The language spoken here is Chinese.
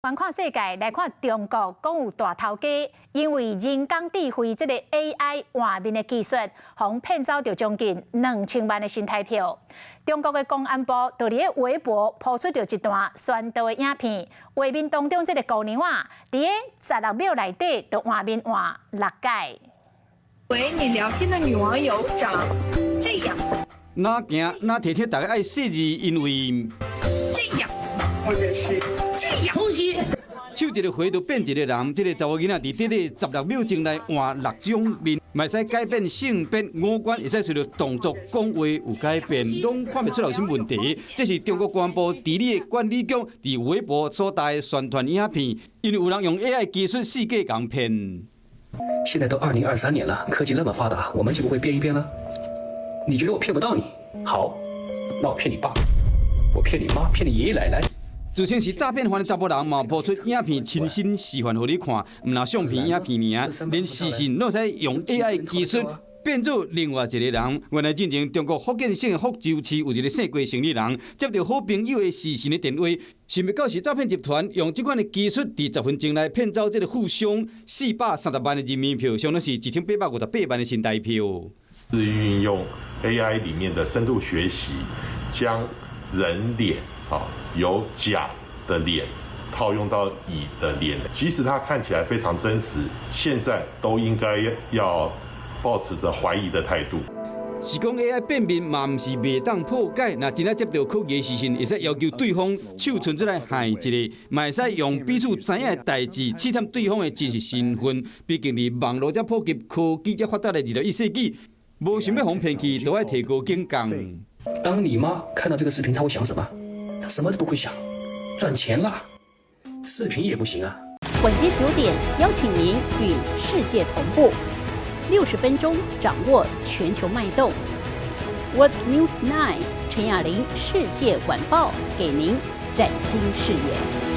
环看世界，来看中国讲有大头家，因为人工智慧这个 AI 画面的技术，互骗走着将近2000万的新台票。中国的公安部就伫咧微博抛出着一段宣导的影片，画面当中这个姑娘啊，伫咧16秒内底就画面换6届。喂，你聊天的女网友长这样。哪行哪提醒大家爱识字，因为这样，或者是这样。呼吸。手一个回就变一个人，这个查某囡仔伫短短16秒钟内换6种面，嘛使改变性别、五官，会使随着动作、讲话有改变，拢看不出有啥问题。这是中国公安部地理管理局伫微博所带的宣传影片，因为有人用 AI 技术四界讲骗。现在都2023年了，科技那么发达，我们就不会变一变了？你觉得我骗不到你？好，那我骗你爸，我骗你妈，骗你爷爷奶奶。自称是诈骗犯的查甫人嘛，播出影片亲身示范给你看，唔拿相片、影片尔，连视讯都使用 AI 技术变做另外一个人。原来进前，中国福建省福州市有一个姓郭生意人，接到好朋友的视讯的电话，想要告是诈骗集团用这款的技术，伫10分钟内骗走这个富商430万的人民票，相当是1858万的新台票。是运用 AI 里面的深度学习，将人脸由甲的脸套用到乙的脸，即使它看起来非常真实，现在都应该要抱持着怀疑的态度。是讲 AI 变面嘛，唔是袂当破解。那真正接到可疑视讯，会使要求对方手伸出来害一个，嘛会使用彼此知影的代志试探对方的真实身份。毕竟伫网络才普及、科技才发达的21世纪，无想要互骗去，都要提高警觉。当你妈看到这个视频，她会想什么？她什么都不会想，赚钱啦！视频也不行啊。晚间9点，邀请您与世界同步，60分钟掌握全球脉动。What News 9，陈雅玲世界晚报给您崭新视野。